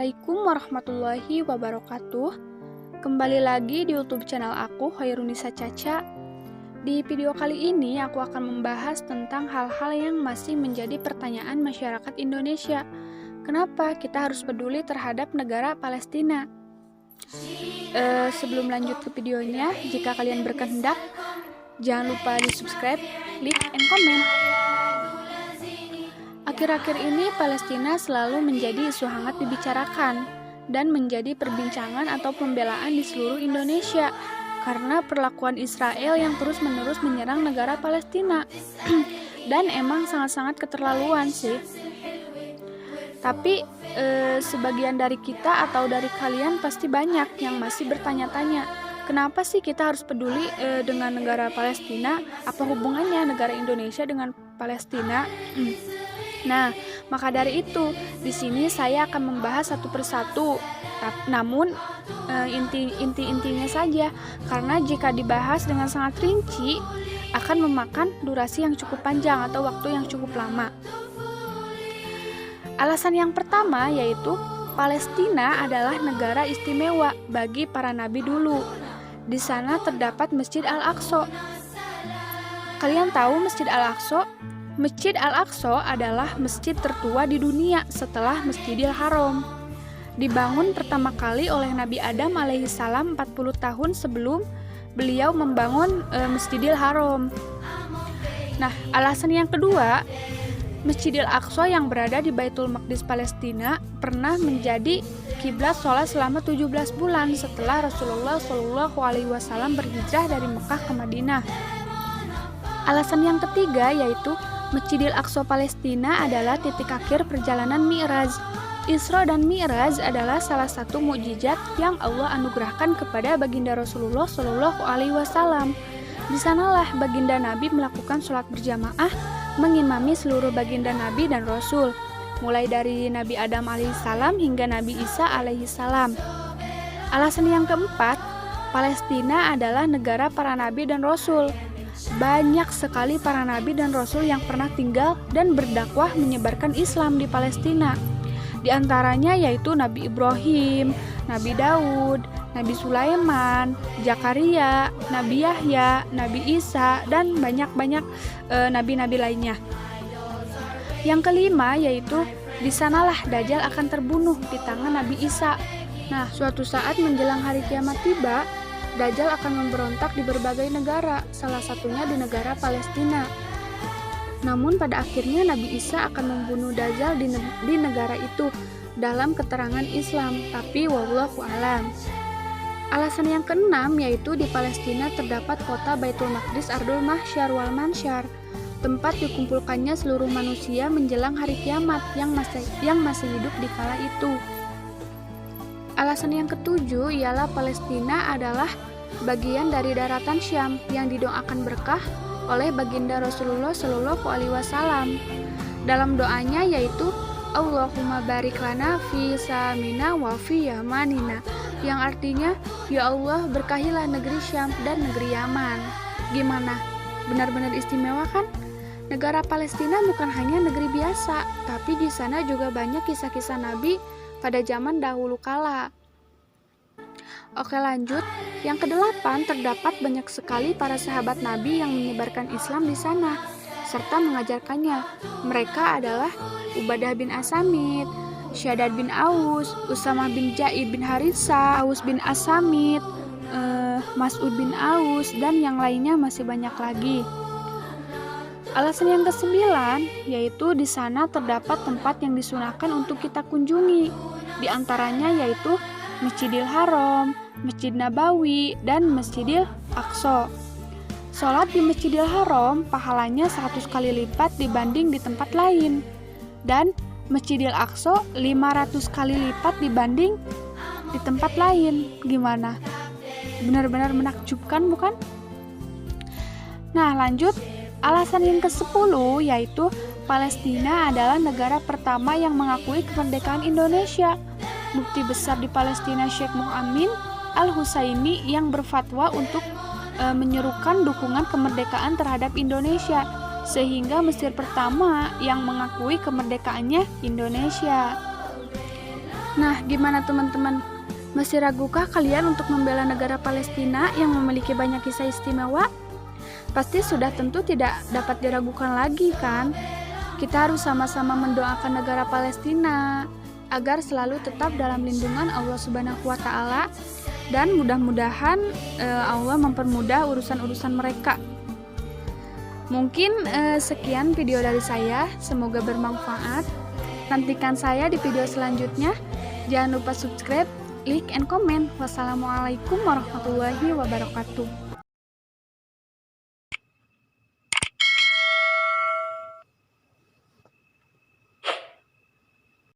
Assalamualaikum warahmatullahi wabarakatuh. Kembali lagi di YouTube channel aku, Khairunisa Caca. Di video kali ini aku akan membahas tentang hal-hal yang masih menjadi pertanyaan masyarakat Indonesia. Kenapa kita harus peduli terhadap negara Palestina? Sebelum lanjut ke videonya, jika kalian berkehendak, jangan lupa di subscribe, like, and comment. Akhir-akhir ini Palestina selalu menjadi isu hangat dibicarakan dan menjadi perbincangan atau pembelaan di seluruh Indonesia karena perlakuan Israel yang terus-menerus menyerang negara Palestina. Dan emang sangat-sangat keterlaluan sih. Tapi sebagian dari kita atau dari kalian pasti banyak yang masih bertanya-tanya, kenapa sih kita harus peduli dengan negara Palestina? Apa hubungannya negara Indonesia dengan Palestina? Nah, maka dari itu, di sini saya akan membahas satu persatu. Namun, inti-intinya saja, karena jika dibahas dengan sangat rinci, akan memakan durasi yang cukup panjang atau waktu yang cukup lama. Alasan yang pertama yaitu Palestina adalah negara istimewa bagi para nabi dulu. Di sana terdapat Masjid Al-Aqsa. Kalian tahu Masjid Al-Aqsa? Masjid Al-Aqsa adalah masjid tertua di dunia setelah Masjidil Haram. Dibangun pertama kali oleh Nabi Adam alaihissalam 40 tahun sebelum beliau membangun Masjidil Haram. Nah, alasan yang kedua, Masjidil Aqsa yang berada di Baitul Maqdis Palestina pernah menjadi kiblat sholat selama 17 bulan setelah Rasulullah SAW berhijrah dari Mekah ke Madinah. Alasan yang ketiga yaitu Masjidil Aqsa Palestina adalah titik akhir perjalanan Mi'raj. Isra dan Mi'raj adalah salah satu mukjizat yang Allah anugerahkan kepada baginda Rasulullah SAW. Di sanalah baginda Nabi melakukan sholat berjamaah, mengimami seluruh baginda Nabi dan Rasul, mulai dari Nabi Adam alaihissalam hingga Nabi Isa alaihissalam. Alasan yang keempat, Palestina adalah negara para nabi dan Rasul. Banyak sekali para nabi dan rasul yang pernah tinggal dan berdakwah menyebarkan Islam di Palestina. Di antaranya yaitu Nabi Ibrahim, Nabi Daud, Nabi Sulaiman, Zakaria, Nabi Yahya, Nabi Isa, dan banyak-banyak nabi-nabi lainnya. Yang kelima yaitu di sanalah Dajjal akan terbunuh di tangan Nabi Isa. Nah, suatu saat menjelang hari kiamat tiba, Dajjal akan memberontak di berbagai negara, salah satunya di negara Palestina. Namun pada akhirnya Nabi Isa akan membunuh Dajjal di negara itu dalam keterangan Islam, tapi wallahu alam. Alasan yang keenam yaitu di Palestina terdapat kota Baitul Maqdis Ardul Mahsyar wal Mansyar, tempat dikumpulkannya seluruh manusia menjelang hari kiamat yang masih hidup di kala itu. Alasan yang ketujuh ialah Palestina adalah bagian dari daratan Syam yang didoakan berkah oleh baginda Rasulullah SAW. Dalam doanya yaitu Allahumma barik lana fi samina wa fi yamanina, yang artinya ya Allah berkahilah negeri Syam dan negeri Yaman. Gimana? Benar-benar istimewa kan? Negara Palestina bukan hanya negeri biasa, tapi di sana juga banyak kisah-kisah Nabi pada zaman dahulu kala. Oke, lanjut. Yang kedelapan, terdapat banyak sekali para sahabat Nabi yang menyebarkan Islam di sana serta mengajarkannya. Mereka adalah Ubadah bin As-Samit, Syaddad bin Aus, Usamah bin Zaid bin Haritsah, Aus bin As-Samit, Mas'ud bin Aus, dan yang lainnya masih banyak lagi. Alasan yang kesembilan yaitu di sana terdapat tempat yang disunahkan untuk kita kunjungi. Di antaranya yaitu Masjidil Haram, Masjid Nabawi, dan Masjidil Aqsa. Sholat di Masjidil Haram pahalanya 100 kali lipat dibanding di tempat lain. Dan Masjidil Aqsa 500 kali lipat dibanding di tempat lain. Gimana? Benar-benar menakjubkan bukan? Nah, lanjut. Alasan yang ke-10 yaitu Palestina adalah negara pertama yang mengakui kemerdekaan Indonesia. Mufti besar di Palestina Syekh Muhammad Al-Husaini yang berfatwa untuk menyerukan dukungan kemerdekaan terhadap Indonesia, sehingga Mesir pertama yang mengakui kemerdekaannya Indonesia. Nah, gimana teman-teman? Masih ragukah kalian untuk membela negara Palestina yang memiliki banyak kisah istimewa? Pasti sudah tentu tidak dapat diragukan lagi kan? Kita harus sama-sama mendoakan negara Palestina agar selalu tetap dalam lindungan Allah Subhanahu wa taala dan mudah-mudahan Allah mempermudah urusan-urusan mereka. Mungkin sekian video dari saya, semoga bermanfaat. Nantikan saya di video selanjutnya. Jangan lupa subscribe, like, and comment. Wassalamualaikum warahmatullahi wabarakatuh.